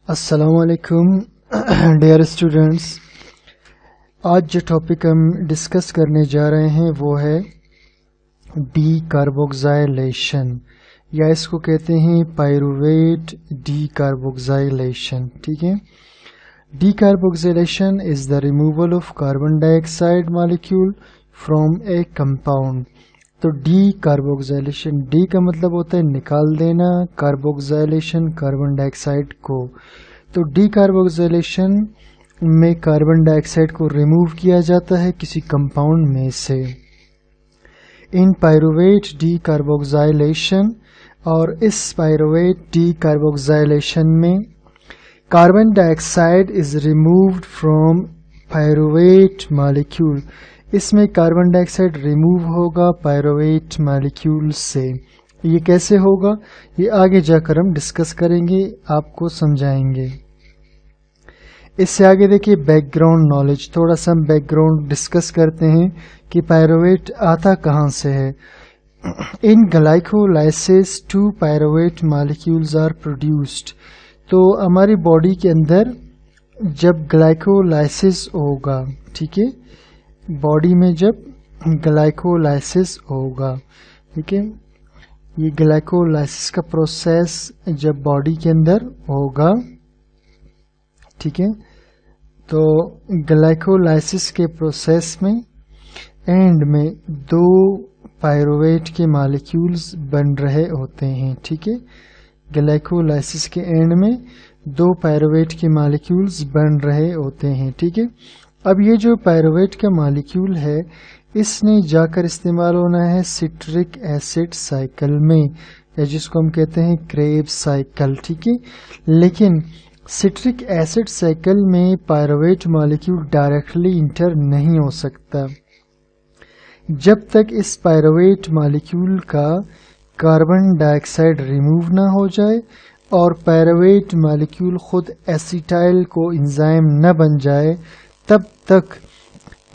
अस्सलामुअलैकुम dear students. आज जो टॉपिक हम डिस्कस करने जा रहे हैं वो है डी कार्बोक्साइलेशन, या इसको कहते हैं पायरुवेट डी कार्बोक्साइलेशन। ठीक है, decarboxylation is the removal of carbon dioxide molecule from a compound. तो डी कार्बोक्साइलेशन, डी का मतलब होता है निकाल देना, कार्बोक्साइलेशन कार्बन डाइऑक्साइड को। तो डी कार्बोक्साइलेशन में कार्बन डाइऑक्साइड को रिमूव किया जाता है किसी कंपाउंड में से। इन पायरुवेट डी कार्बोक्साइलेशन, और इस पायरुवेट डी कार्बोक्साइलेशन में carbon dioxide is removed from pyruvate molecule. इसमें कार्बन डाइऑक्साइड रिमूव होगा पायरुवेट मॉलिक्यूल से। ये कैसे होगा ये आगे जाकर हम डिस्कस करेंगे, आपको समझाएंगे। इससे आगे देखिए बैकग्राउंड नॉलेज, थोड़ा सा हम बैकग्राउंड डिस्कस करते हैं कि पायरुवेट आता कहाँ से है। In glycolysis 2 pyruvate molecules are produced. तो हमारी बॉडी के अंदर जब ग्लाइकोलाइसिस होगा, ठीक है, बॉडी में जब ग्लाइकोलाइसिस होगा, ठीक है, ये ग्लाइकोलाइसिस का प्रोसेस जब बॉडी के अंदर होगा, ठीक है, तो ग्लाइकोलाइसिस के प्रोसेस में एंड में 2 पायरुवेट के मॉलिक्यूल्स बन रहे होते हैं। ठीक है, ग्लाइकोलाइसिस के एंड में 2 पायरुवेट के मॉलिक्यूल्स बन रहे होते हैं। ठीक है, अब ये जो पायरुवेट का मॉलिक्यूल है इसने जाकर इस्तेमाल होना है सिट्रिक एसिड साइकिल में, या जिसको हम कहते हैं क्रेब्स साइकिल। ठीक है, लेकिन सिट्रिक एसिड साइकिल में पायरुवेट मॉलिक्यूल डायरेक्टली इंटर नहीं हो सकता जब तक इस पायरुवेट मॉलिक्यूल का कार्बन डाइऑक्साइड रिमूव ना हो जाए और पायरुवेट मॉलिक्यूल खुद एसिटाइल को एंजाइम न बन जाए, तब तक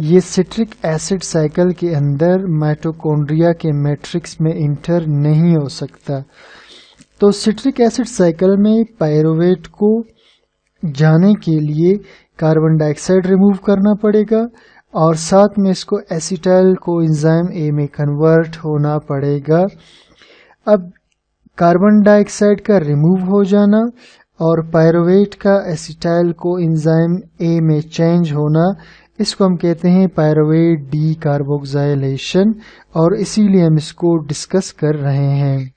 ये सिट्रिक एसिड साइकिल के अंदर माइटोकॉन्ड्रिया के मैट्रिक्स में इंटर नहीं हो सकता। तो सिट्रिक एसिड साइकिल में पायरुवेट को जाने के लिए कार्बन डाइऑक्साइड रिमूव करना पड़ेगा और साथ में इसको एसिटाइल को एंजाइम ए में कन्वर्ट होना पड़ेगा। अब कार्बन डाइऑक्साइड का रिमूव हो जाना और पायरुवेट का एसिटाइल को एंजाइम ए में चेंज होना, इसको हम कहते हैं पायरुवेट डी कार्बोक्साइलेशन, और इसीलिए हम इसको डिस्कस कर रहे हैं।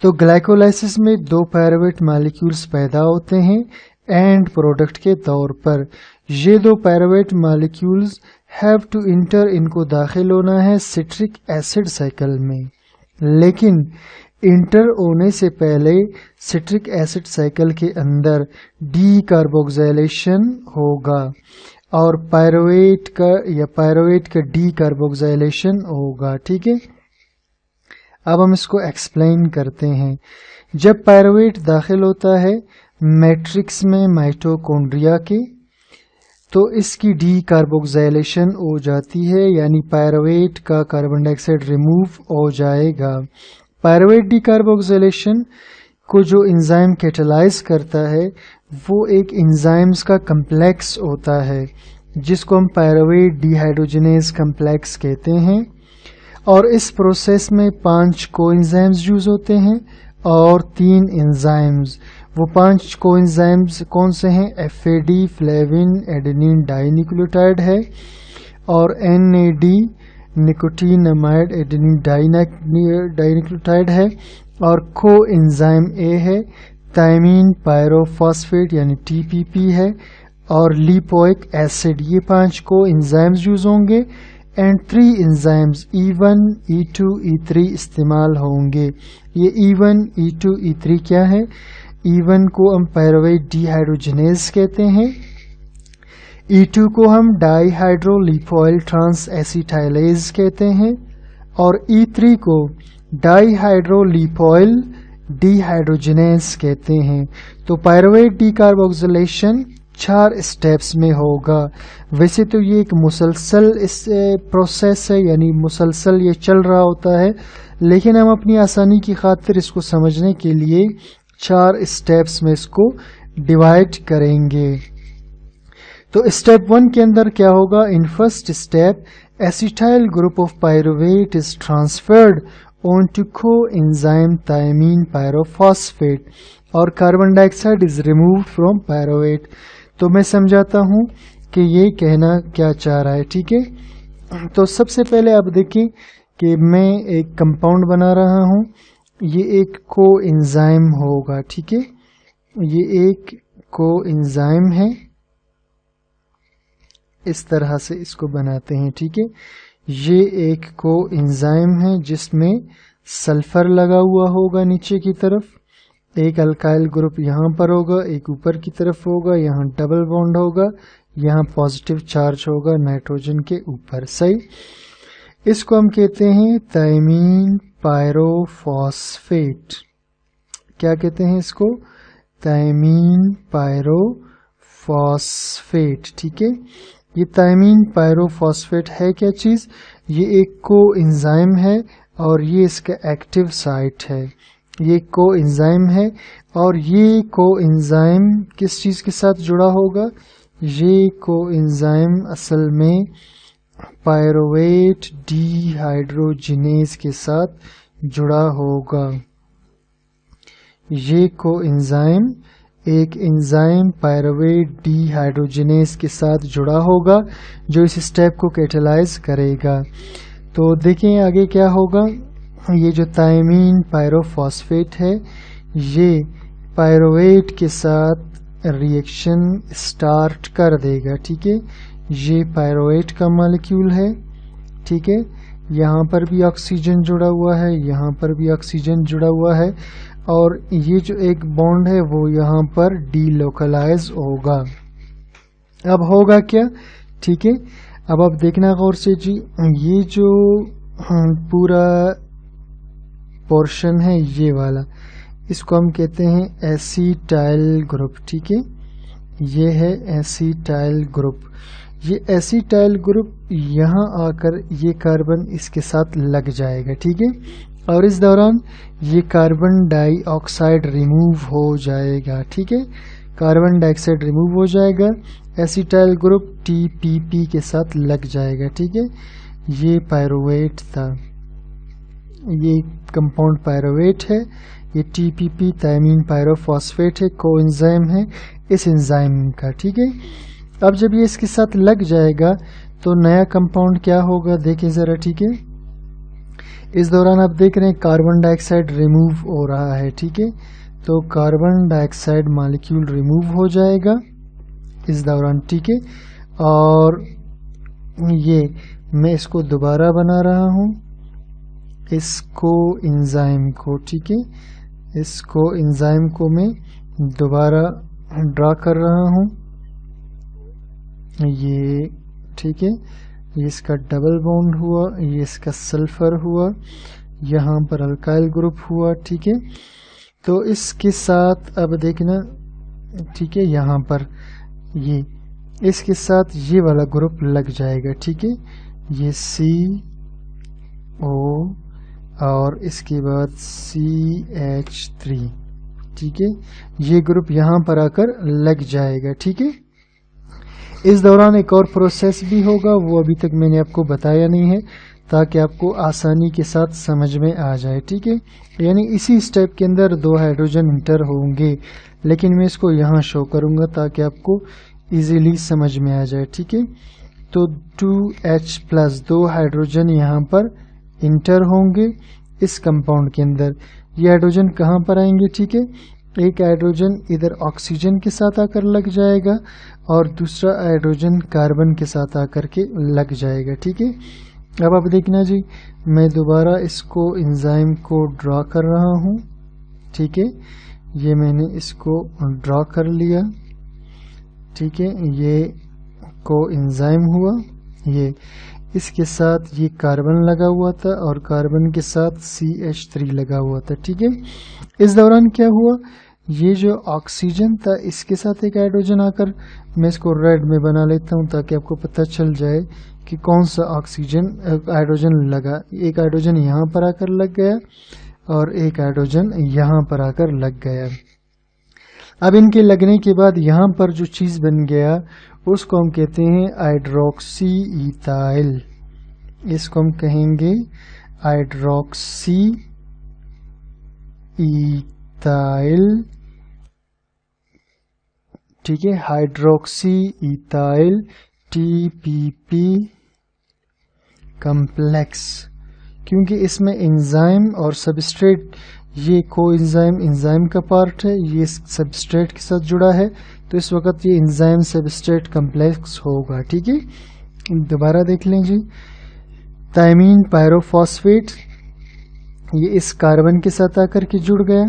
तो ग्लाइकोलाइसिस में 2 पायरुवेट मॉलिक्यूल्स पैदा होते हैं एंड प्रोडक्ट के तौर पर। ये 2 pyruvate molecules have to enter, इनको दाखिल होना है सिट्रिक एसिड साइकिल में, लेकिन इंटर होने से पहले सिट्रिक एसिड साइकिल के अंदर डी कार्बोक्साइलेशन होगा और पायरुवेट का डी कार्बोक्साइलेशन होगा। ठीक है, अब हम इसको एक्सप्लेन करते हैं। जब पायरुवेट दाखिल होता है मैट्रिक्स में माइटोकॉन्ड्रिया के, तो इसकी डी कार्बोक्साइलेशन हो जाती है, यानी पायरुवेट का कार्बन डाइऑक्साइड रिमूव हो जाएगा। पायरुवेट डी कार्बोक्साइलेशन को जो एंजाइम कैटालाइज करता है वो एक एंजाइम्स का कम्प्लेक्स होता है जिसको हम पायरुवेट डिहाइड्रोजिनेज कम्प्लेक्स कहते हैं, और इस प्रोसेस में 5 कोएंजाइम्स यूज होते हैं और 3 एंजाइम्स। वो 5 कोएंजाइम्स कौन से हैं? FAD फ्लेविन एडेनिन डाइन्यूक्लियोटाइड है, और NAD निकोटीनामाइड एडेनिन डाइन्यूक्लियोटाइड है, और को एंजाइम ए है, थायमीन पायरोफॉस्फेट यानी TPP है, और लिपोइक एसिड। ये 5 को एंजाइम्स यूज होंगे and 3 enzymes E1, E2, E3 इस्तेमाल होंगे। ये E1, E2, E3 क्या है? E1 को हम पायरुवेट डिहाइड्रोजिनेज कहते हैं, E2 को हम डाईहाइड्रोलिपोइल ट्रांस एसिटाइलेज कहते हैं, और E3 को डाईहाइड्रोलिपोइल डिहाइड्रोजिनेज कहते हैं। तो पायरुवेट डीकार्बोक्सिलेशन 4 स्टेप्स में होगा। वैसे तो ये एक मुसलसल इस प्रोसेस है, यानी मुसलसल ये चल रहा होता है, लेकिन हम अपनी आसानी की खातिर इसको समझने के लिए 4 स्टेप्स में इसको डिवाइड करेंगे। तो स्टेप 1 के अंदर क्या होगा, in first step acetyl group of pyruvate is transferred on to coenzyme thiamine pyrophosphate और carbon dioxide is removed from pyruvate. तो मैं समझाता हूं कि ये कहना क्या चाह रहा है, ठीक है। तो सबसे पहले आप देखें कि मैं एक कंपाउंड बना रहा हूं, ये एक कोएंजाइम होगा, ठीक है। ये एक कोएंजाइम है, इस तरह से इसको बनाते हैं, ठीक है। ये एक कोएंजाइम है जिसमें सल्फर लगा हुआ होगा नीचे की तरफ, एक अल्काइल ग्रुप यहाँ पर होगा, एक ऊपर की तरफ होगा, यहाँ डबल बॉन्ड होगा, यहाँ पॉजिटिव चार्ज होगा नाइट्रोजन के ऊपर, सही। इसको हम कहते हैं थायमीन पायरोफॉस्फेट। क्या कहते हैं इसको, थायमीन पायरोफॉस्फेट, ठीक है। ये थायमीन पायरोफॉस्फेट है क्या चीज, ये एक कोएंजाइम है और ये इसका एक्टिव साइट है। ये कोएंजाइम है और ये कोएंजाइम किस चीज के साथ जुड़ा होगा, ये कोएंजाइम असल में पायरुवेट डिहाइड्रोजिनेज के साथ जुड़ा होगा। ये कोएंजाइम एक एंजाइम पायरुवेट डिहाइड्रोजिनेज के साथ जुड़ा होगा जो इस स्टेप को कैटेलाइज करेगा। तो देखें आगे क्या होगा, ये जो थायमीन पायरोफॉस्फेट है ये पायरुवेट के साथ रिएक्शन स्टार्ट कर देगा, ठीक है। ये पायरुवेट का मॉलिक्यूल है, ठीक है। यहाँ पर भी ऑक्सीजन जुड़ा हुआ है, यहाँ पर भी ऑक्सीजन जुड़ा हुआ है और ये जो एक बॉन्ड है वो यहाँ पर डीलोकलाइज होगा। अब होगा क्या, ठीक है। अब आप देखना गौर से जी, ये जो पूरा पोर्शन है ये वाला, इसको हम कहते हैं एसिटाइल ग्रुप, ठीक है। ये है एसिटाइल ग्रुप। ये एसिटाइल ग्रुप यहाँ आकर ये कार्बन इसके साथ लग जाएगा, ठीक है। और इस दौरान ये कार्बन डाइऑक्साइड रिमूव हो जाएगा, ठीक है। कार्बन डाइऑक्साइड रिमूव हो जाएगा, एसिटाइल ग्रुप TPP के साथ लग जाएगा, ठीक है। ये पायरुवेट था, ये कंपाउंड पायरुवेट है, ये TPP थायमीन पायरोफॉस्फेट है, कोएंजाइम है इस एंजाइम का, ठीक है। अब जब ये इसके साथ लग जाएगा तो नया कंपाउंड क्या होगा, देखिए जरा, ठीक है। इस दौरान आप देख रहे हैं कार्बन डाइऑक्साइड रिमूव हो रहा है, ठीक है। तो कार्बन डाइऑक्साइड मॉलिक्यूल रिमूव हो जाएगा इस दौरान, ठीक है। और ये मैं इसको दोबारा बना रहा हूँ, इसको एंजाइम को, ठीक है। इसको एंजाइम को मैं दोबारा ड्रा कर रहा हूँ, ये, ठीक है। ये इसका डबल बॉन्ड हुआ, ये इसका सल्फर हुआ, यहाँ पर अल्काइल ग्रुप हुआ, ठीक है। तो इसके साथ अब देखना, ठीक है, यहाँ पर ये इसके साथ ये वाला ग्रुप लग जाएगा, ठीक है। ये CO और इसके बाद CH3, ठीक है। ये ग्रुप यहाँ पर आकर लग जाएगा, ठीक है। इस दौरान एक और प्रोसेस भी होगा, वो अभी तक मैंने आपको बताया नहीं है ताकि आपको आसानी के साथ समझ में आ जाए, ठीक है। यानी इसी स्टेप के अंदर 2 हाइड्रोजन इंटर होंगे, लेकिन मैं इसको यहाँ शो करूँगा ताकि आपको इजीली समझ में आ जाए, ठीक है। तो 2H+ 2 हाइड्रोजन यहाँ पर इंटर होंगे इस कंपाउंड के अंदर। ये हाइड्रोजन कहाँ पर आएंगे, ठीक है। एक हाइड्रोजन इधर ऑक्सीजन के साथ आकर लग जाएगा और दूसरा हाइड्रोजन कार्बन के साथ आकर के लग जाएगा, ठीक है। अब आप देखना जी, मैं दोबारा इसको एंजाइम को ड्रा कर रहा हूँ, ठीक है। ये मैंने इसको ड्रा कर लिया, ठीक है। ये कोएंजाइम हुआ, ये इसके साथ ये कार्बन लगा हुआ था और कार्बन के साथ CH3 लगा हुआ था, ठीक है। इस दौरान क्या हुआ, ये जो ऑक्सीजन था इसके साथ एक हाइड्रोजन आकर, मैं इसको रेड में बना लेता हूँ ताकि आपको पता चल जाए कि कौन सा ऑक्सीजन हाइड्रोजन लगा। एक हाइड्रोजन यहाँ पर आकर लग गया और एक हाइड्रोजन यहाँ पर आकर लग गया। अब इनके लगने के बाद यहाँ पर जो चीज़ बन गया उसको हम कहते हैं हाइड्रोक्सी इथाइल। इसको हम कहेंगे हाइड्रोक्सी इथाइल, ठीक है, हाइड्रोक्सी इथाइल TPP कम्प्लेक्स। क्योंकि इसमें एंजाइम और सबस्ट्रेट, ये कोएंजाइम एंजाइम का पार्ट है, ये सबस्ट्रेट के साथ जुड़ा है, तो इस वक्त ये एंजाइम सबस्ट्रेट कम्प्लेक्स होगा। ठीक है, दोबारा देख लें जी। थायमीन पायरोफॉस्फेट, ये इस कार्बन के साथ आकर के जुड़ गया।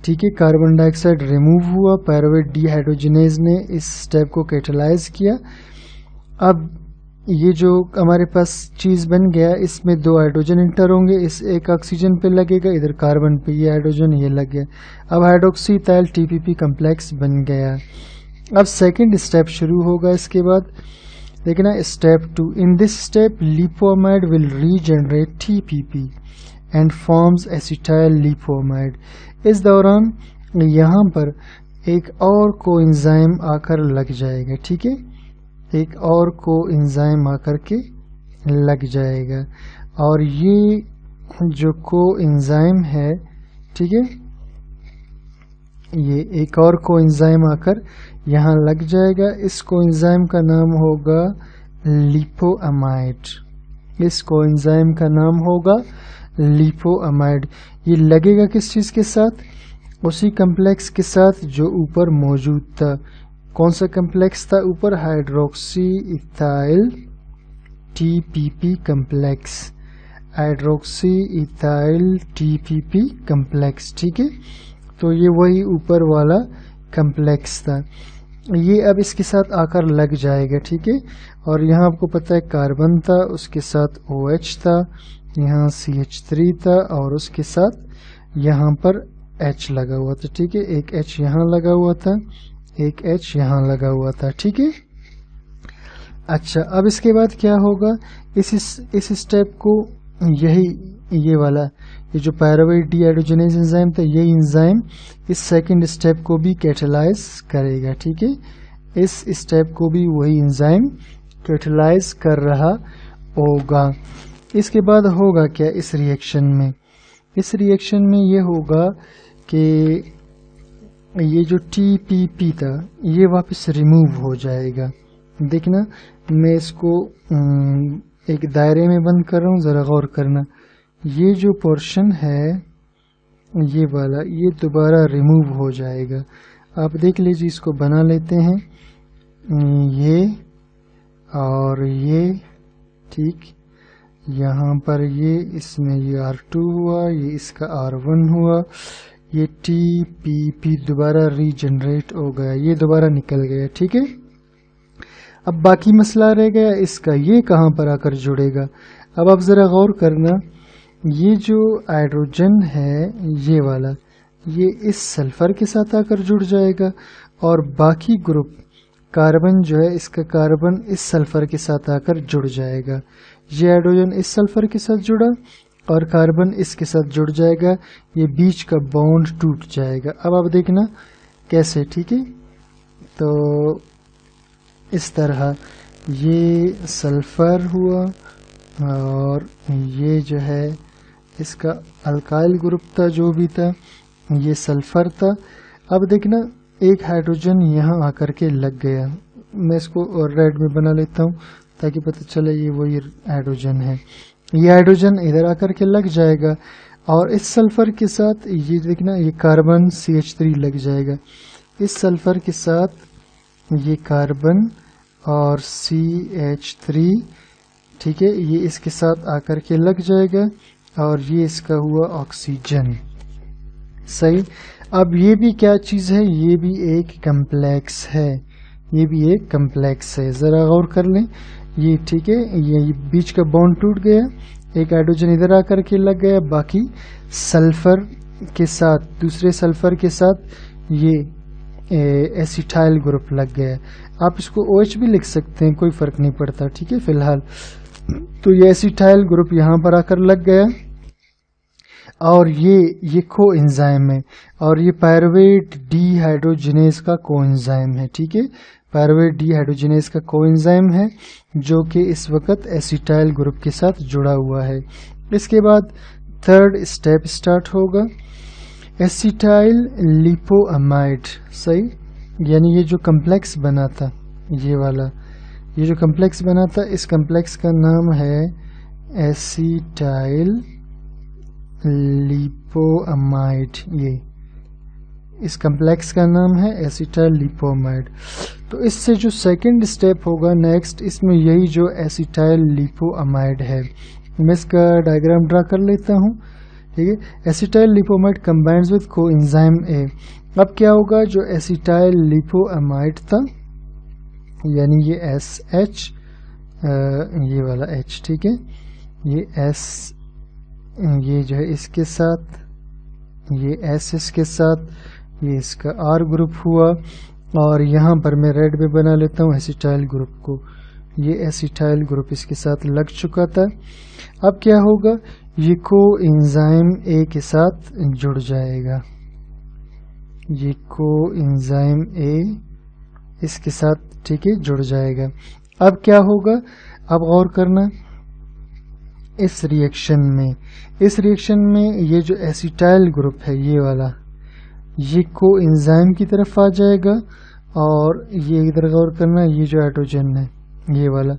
ठीक है, कार्बन डाइऑक्साइड रिमूव हुआ, पायरुवेट डीहाइड्रोजिनेज ने इस स्टेप को कैटालाइज किया। अब ये जो हमारे पास चीज़ बन गया, इसमें 2 हाइड्रोजन इंटर होंगे, इस एक ऑक्सीजन पे लगेगा, इधर कार्बन पे ये हाइड्रोजन ये लग गया। अब हाइड्रोक्सी इथाइल TPP कम्प्लेक्स बन गया। अब सेकंड स्टेप शुरू होगा इसके बाद, देखना step 2। In this step lipoamide will regenerate TPP and forms acetyl lipoamide. इस दौरान यहाँ पर एक और कोएंजाइम आकर लग जाएगा। ठीक है, एक और कोएंजाइम आकर के लग जाएगा, और ये जो कोएंजाइम है, ठीक है, ये एक और कोएंजाइम आकर यहाँ लग जाएगा। इस कोएंजाइम का नाम होगा लिपोअमाइड। इस कोएंजाइम का नाम होगा लिपोअमाइड। ये लगेगा किस चीज़ के साथ? उसी कम्प्लेक्स के साथ जो ऊपर मौजूद था। कौन सा कम्प्लेक्स था ऊपर? Hydroxy ethyl TPP complex, hydroxy ethyl TPP complex. ठीक है, तो ये वही ऊपर वाला कम्प्लेक्स था, ये अब इसके साथ आकर लग जाएगा। ठीक है, और यहाँ आपको पता है कार्बन था, उसके साथ OH था, यहाँ CH3 था, और उसके साथ यहाँ पर H लगा हुआ था। ठीक है, एक H यहाँ लगा हुआ था, एक H यहाँ लगा हुआ था। ठीक है, अच्छा, अब इसके बाद क्या होगा? इस स्टेप को ये वाला, ये जो पायरुवेट डीहाइड्रोजिनेज एंजाइम था, ये एंजाइम इस सेकंड स्टेप को भी कैटालाइज करेगा। ठीक है, इस स्टेप को भी वही एंजाइम कैटालाइज कर रहा होगा। इसके बाद होगा क्या इस रिएक्शन में? इस रिएक्शन में ये होगा कि ये जो TPP था ये वापस रिमूव हो जाएगा। देखना, मैं इसको एक दायरे में बंद कर रहा हूँ, ज़रा गौर करना। ये जो पोर्शन है ये वाला, ये दोबारा रिमूव हो जाएगा। आप देख लीजिए, इसको बना लेते हैं, ये और ये। ठीक, यहाँ पर ये, इसमें ये R2 हुआ, ये इसका R1 हुआ, ये TPP दोबारा रीजनरेट हो गया, ये दोबारा निकल गया। ठीक है, अब बाकी मसला रह गया इसका, ये कहाँ पर आकर जुड़ेगा? अब आप ज़रा गौर करना, ये जो हाइड्रोजन है ये वाला, ये इस सल्फर के साथ आकर जुड़ जाएगा, और बाकी ग्रुप कार्बन जो है, इसका कार्बन इस सल्फर के साथ आकर जुड़ जाएगा। ये हाइड्रोजन इस सल्फर के साथ जुड़ा और कार्बन इसके साथ जुड़ जाएगा, ये बीच का बॉन्ड टूट जाएगा। अब आप देखना कैसे। ठीक है, तो इस तरह ये सल्फर हुआ, और ये जो है इसका अल्काइल ग्रुप था, जो भी था, ये सल्फर था। अब देखना, एक हाइड्रोजन यहाँ आकर के लग गया। मैं इसको रेड में बना लेता हूँ ताकि पता चले ये वही हाइड्रोजन है। ये हाइड्रोजन इधर आकर के लग जाएगा, और इस सल्फर के साथ ये देखना, ये कार्बन CH3 लग जाएगा। इस सल्फर के साथ ये कार्बन और CH3, ठीक है, ये इसके साथ आकर के लग जाएगा, और ये इसका हुआ ऑक्सीजन। सही। अब ये भी क्या चीज़ है? ये भी एक कम्प्लेक्स है, ये भी एक कम्प्लेक्स है। ज़रा गौर कर लें, ये ठीक है, ये बीच का बॉन्ड टूट गया, एक हाइड्रोजन इधर आकर के लग गया, बाकी सल्फर के साथ, दूसरे सल्फर के साथ ये एसिटाइल ग्रुप लग गया। आप इसको OH भी लिख सकते हैं, कोई फ़र्क नहीं पड़ता। ठीक है, फिलहाल तो ये एसिटाइल ग्रुप यहाँ पर आकर लग गया। और ये कोएंजाइम है, और ये पायरुवेट डीहाइड्रोजिनेज का कोएंजाइम है। ठीक है, पायरुवेट डीहाइड्रोजिनेज का कोएंजाइम है जो कि इस वक्त एसिटाइल ग्रुप के साथ जुड़ा हुआ है। इसके बाद थर्ड स्टेप स्टार्ट होगा, एसिटाइल लिपोअमाइड। सही, यानी ये जो कम्प्लेक्स बना था, ये वाला, ये जो कम्प्लेक्स बना था, इस कम्प्लेक्स का नाम है एसिटाइल लिपोअमाइड। ये इस कम्प्लेक्स का नाम है एसिटाइल लिपोअमाइड। तो इससे जो सेकंड स्टेप होगा नेक्स्ट, इसमें यही जो एसिटाइल लिपोअमाइड है, मैं इसका डायग्राम ड्रा कर लेता हूँ। ठीक है, एसिटाइल लिपोअमाइड कंबाइंड्स विद कोएंजाइम ए। अब क्या होगा, जो एसिटाइल लिपोअमाइड था, यानी ये SH, ये वाला H, ठीक है, ये S, ये जो है इसके साथ, ये S इसके साथ, ये इसका R ग्रुप हुआ, और यहाँ पर मैं रेड में बना लेता हूँ एसिटाइल ग्रुप को। ये एसिटाइल ग्रुप इसके साथ लग चुका था। अब क्या होगा, ये कोएंजाइम A के साथ जुड़ जाएगा, ये कोएंजाइम A इसके साथ, ठीक है, जुड़ जाएगा। अब क्या होगा, अब गौर करना, इस रिएक्शन में ये जो एसिटाइल ग्रुप है, ये वाला, ये कोएंजाइम की तरफ आ जाएगा, और ये इधर गौर करना, ये जो हाइड्रोजन है, ये वाला,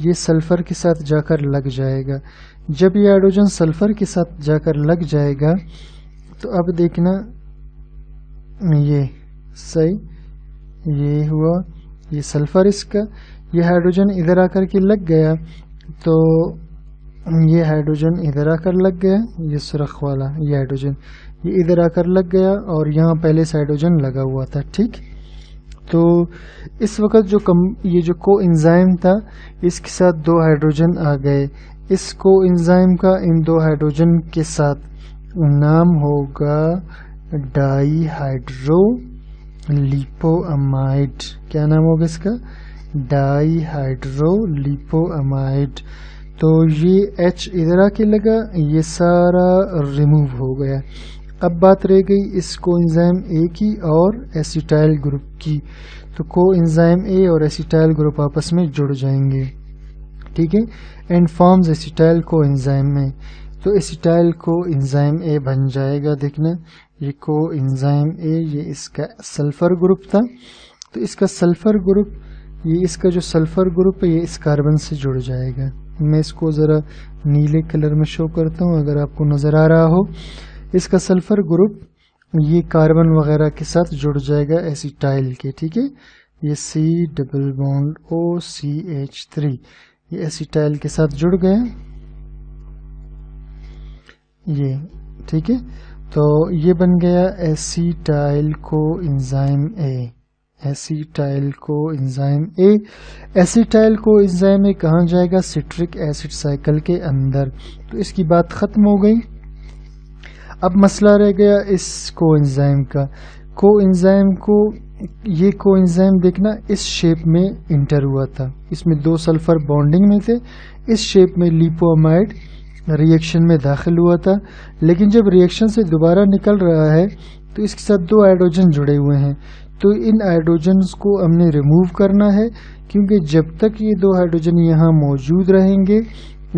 ये सल्फर के साथ जाकर लग जाएगा। जब ये हाइड्रोजन सल्फर के साथ जाकर लग जाएगा, तो अब देखना, ये सही, ये हुआ, ये सल्फर इसका, ये हाइड्रोजन इधर आकर के लग गया, तो ये हाइड्रोजन इधर आकर लग गया, ये सुर्ख वाला, ये हाइड्रोजन ये इधर आकर लग गया, और यहाँ पहले से हाइड्रोजन लगा हुआ था। ठीक, तो इस वक्त ये जो कोएंजाइम था, इसके साथ दो हाइड्रोजन आ गए। इस कोएंजाइम का इन दो हाइड्रोजन के साथ नाम होगा डाईहाइड्रो लिपोअमाइड। क्या नाम होगा इसका, डाईहाइड्रो लिपोअमाइड। तो ये H इधर आके लगा, ये सारा रिमूव हो गया। अब बात रह गई इस कोएंजाइम A की और एसिटाइल ग्रुप की। तो कोएंजाइम A और एसिटाइल ग्रुप आपस में जुड़ जाएंगे, ठीक है, एंड फॉर्म्स एसिटाइल कोएंजाइम में। तो एसिटाइल कोएंजाइम A बन जाएगा। देखना, ये कोएंजाइम A, ये इसका सल्फर ग्रुप था, तो इसका सल्फर ग्रुप, ये इसका जो सल्फर ग्रुप है, ये इस कार्बन से जुड़ जाएगा। मैं इसको ज़रा नीले कलर में शो करता हूँ, अगर आपको नज़र आ रहा हो। इसका सल्फर ग्रुप ये कार्बन वगैरह के साथ जुड़ जाएगा एसिटाइल के, ठीक है। ये C डबल बॉन्ड OCH3 ये एसिटाइल के साथ जुड़ गया, ये, ठीक है। तो ये बन गया acetyl coenzyme A, acetyl coenzyme A। Acetyl coenzyme A कहाँ जाएगा, सिट्रिक एसिड साइकिल के अंदर। तो इसकी बात खत्म हो गई। अब मसला रह गया इस कोएंजाइम का। कोएंजाइम को, ये कोएंजाइम देखना इस शेप में इंटर हुआ था, इसमें दो सल्फर बॉन्डिंग में थे, इस शेप में लिपोअमाइड रिएक्शन में दाखिल हुआ था। लेकिन जब रिएक्शन से दोबारा निकल रहा है तो इसके साथ दो हाइड्रोजन जुड़े हुए हैं, तो इन हाइड्रोजन्स को हमने रिमूव करना है, क्योंकि जब तक ये दो हाइड्रोजन यहाँ मौजूद रहेंगे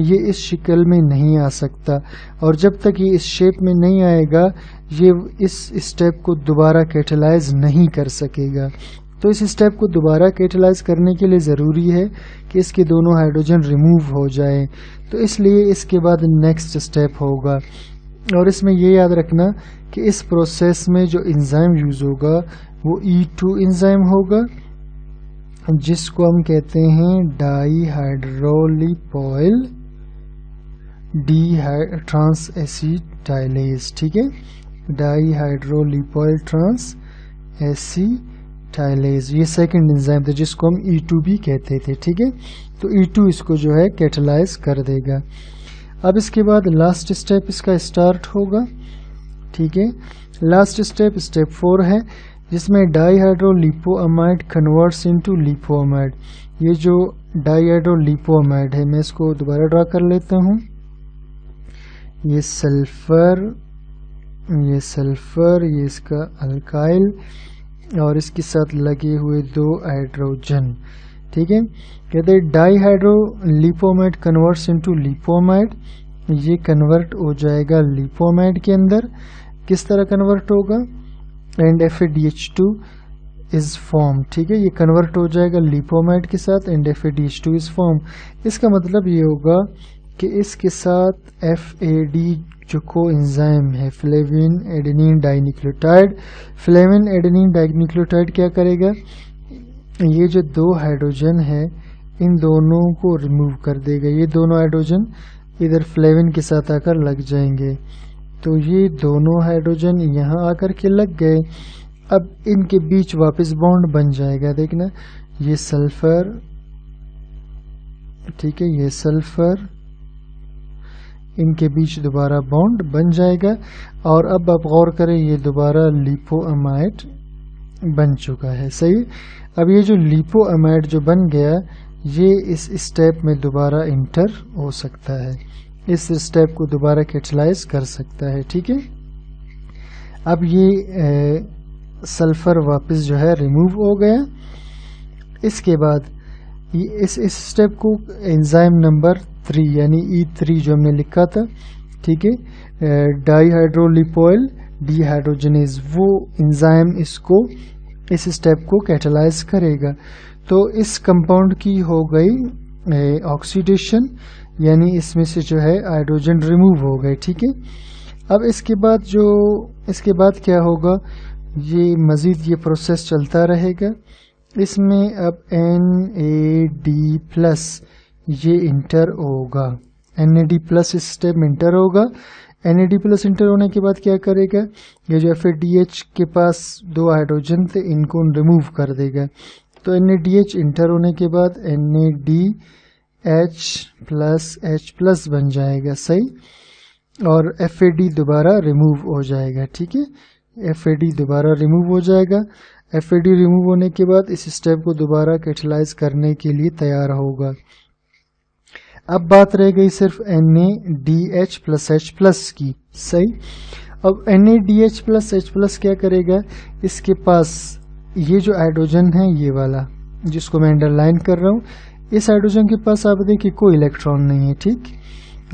ये इस शक्ल में नहीं आ सकता, और जब तक ये इस शेप में नहीं आएगा ये इस स्टेप को दोबारा कैटेलाइज नहीं कर सकेगा। तो इस स्टेप को दोबारा कैटेलाइज करने के लिए ज़रूरी है कि इसके दोनों हाइड्रोजन रिमूव हो जाए। तो इसलिए इसके बाद नेक्स्ट स्टेप होगा, और इसमें ये याद रखना कि इस प्रोसेस में जो एंजाइम यूज़ होगा वो E2 एंजाइम होगा, जिसको हम कहते हैं डाईहाइड्रोलिपोइल ट्रांस एसिटाइलेज, ठीक है, डाईहाइड्रोलिपोइल ट्रांस एसिटाइलेज। ये सेकंड एंजाइम था जिसको हम E2 भी कहते थे, ठीक है। तो E2 इसको जो है कैटेलाइज कर देगा। अब इसके बाद लास्ट स्टेप इसका स्टार्ट होगा, ठीक है। लास्ट स्टेप स्टेप 4 है, जिसमें डाईहाइड्रोलिपोअमाइड कन्वर्ट्स इनटू लिपोअमाइड। ये जो डाईहाइड्रोलिपोअमाइड है, मैं इसको दोबारा ड्रा कर लेता हूँ। ये सल्फर, ये इसका अल्काइल और इसके साथ लगे हुए 2 हाइड्रोजन। ठीक है, कहते हैं डाईहाइड्रो लिपोमाइड कन्वर्ट्स इनटू लिपोमाइड, ये कन्वर्ट हो जाएगा लिपोमाइड के अंदर। किस तरह कन्वर्ट होगा? And FADH2 is form. ठीक है, ये कन्वर्ट हो जाएगा लिपोमाइड के साथ एंड FADH2 इज फॉर्म। इसका मतलब ये होगा कि इसके साथ FAD जो को एंजाइम है flavin adenine dinucleotide, flavin adenine dinucleotide क्या करेगा? ये जो 2 हाइड्रोजन है इन दोनों को रिमूव कर देगा। ये दोनों हाइड्रोजन इधर फ्लेविन के साथ आकर लग जाएंगे, तो ये दोनों हाइड्रोजन यहाँ आकर के लग गए। अब इनके बीच वापस बॉन्ड बन जाएगा। देखना, ये सल्फर, ठीक है, ये सल्फर, इनके बीच दोबारा बॉन्ड बन जाएगा। और अब आप गौर करें, ये दोबारा लिपोअमाइड बन चुका है। सही। अब ये जो लिपोअमाइड जो बन गया, ये इस स्टेप में दोबारा इंटर हो सकता है, इस स्टेप को दोबारा कैटलाइज कर सकता है। ठीक है, अब ये सल्फर वापस जो है रिमूव हो गया। इसके बाद इस स्टेप को एंजाइम नंबर 3 यानी E3 जो हमने लिखा था, ठीक है, डाईहाइड्रोलिपोइल डिहाइड्रोजनेज, वो एंजाइम इसको इस स्टेप को कैटलाइज करेगा। तो इस कंपाउंड की हो गई ऑक्सीडेशन, यानी इसमें से जो है हाइड्रोजन रिमूव हो गए। ठीक है, अब इसके बाद क्या होगा? ये मज़ीद ये प्रोसेस चलता रहेगा। इसमें अब NAD+ ये इंटर होगा, NAD+ इस स्टेप में इंटर होगा। NAD+ इंटर होने के बाद क्या करेगा? ये जो FADH के पास 2 हाइड्रोजन थे इनको रिमूव कर देगा। तो NADH इंटर होने के बाद NADH+H+ बन जाएगा। सही। और FAD दोबारा रिमूव हो जाएगा। ठीक है, FAD दोबारा रिमूव हो जाएगा। FAD रिमूव होने के बाद इस स्टेप को दोबारा कैटलाइज करने के लिए तैयार होगा। अब बात रह गई सिर्फ NADH+H+ की। सही। अब NADH+H+ क्या करेगा? इसके पास ये जो हाइड्रोजन है, ये वाला जिसको मैं अंडरलाइन कर रहा हूँ, इस हाइड्रोजन के पास आप देखिए कोई इलेक्ट्रॉन नहीं है। ठीक,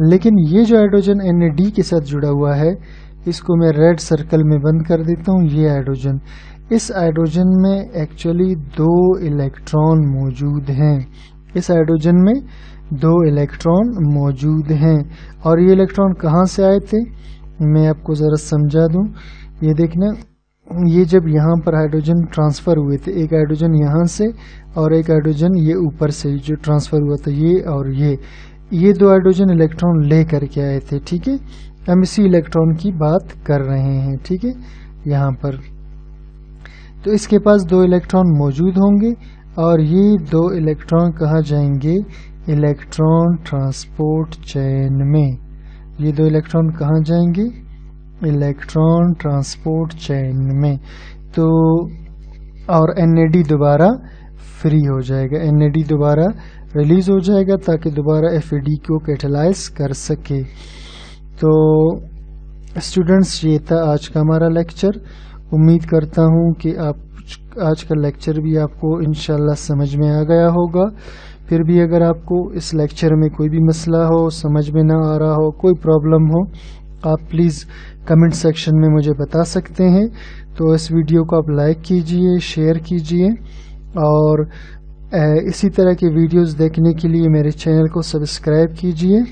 लेकिन ये जो हाइड्रोजन NAD के साथ जुड़ा हुआ है, इसको मैं रेड सर्कल में बंद कर देता हूँ। ये हाइड्रोजन, इस हाइड्रोजन में एक्चुअली 2 इलेक्ट्रॉन मौजूद हैं। इस हाइड्रोजन में 2 इलेक्ट्रॉन मौजूद हैं। और ये इलेक्ट्रॉन कहाँ से आए थे, मैं आपको ज़रा समझा दूँ। ये देखना, ये जब यहाँ पर हाइड्रोजन ट्रांसफ़र हुए थे, एक हाइड्रोजन यहाँ से और एक हाइड्रोजन ये ऊपर से जो ट्रांसफ़र हुआ था, ये और ये 2 हाइड्रोजन इलेक्ट्रॉन ले करके आए थे। ठीक है, हम इसी इलेक्ट्रॉन की बात कर रहे हैं। ठीक है, यहाँ पर तो इसके पास 2 इलेक्ट्रॉन मौजूद होंगे और ये 2 इलेक्ट्रॉन कहाँ जाएंगे? इलेक्ट्रॉन ट्रांसपोर्ट चेन में। ये 2 इलेक्ट्रॉन कहाँ जाएंगे? इलेक्ट्रॉन ट्रांसपोर्ट चेन में। तो और NAD दोबारा फ्री हो जाएगा, NAD दोबारा रिलीज हो जाएगा ताकि दोबारा FAD को कैटलाइज कर सके। तो स्टूडेंट्स, ये था आज का हमारा लेक्चर। उम्मीद करता हूँ कि आज का लेक्चर भी आपको इंशाल्लाह समझ में आ गया होगा। फिर भी अगर आपको इस लेक्चर में कोई भी मसला हो, समझ में ना आ रहा हो, कोई प्रॉब्लम हो, आप प्लीज़ कमेंट सेक्शन में मुझे बता सकते हैं। तो इस वीडियो को आप लाइक कीजिए, शेयर कीजिए और इसी तरह के वीडियोस देखने के लिए मेरे चैनल को सब्सक्राइब कीजिए।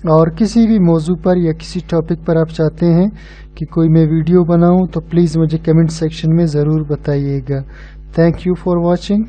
और किसी भी मौजू पर या किसी टॉपिक पर आप चाहते हैं कि कोई मैं वीडियो बनाऊं तो प्लीज़ मुझे कमेंट सेक्शन में ज़रूर बताइएगा। Thank you for watching.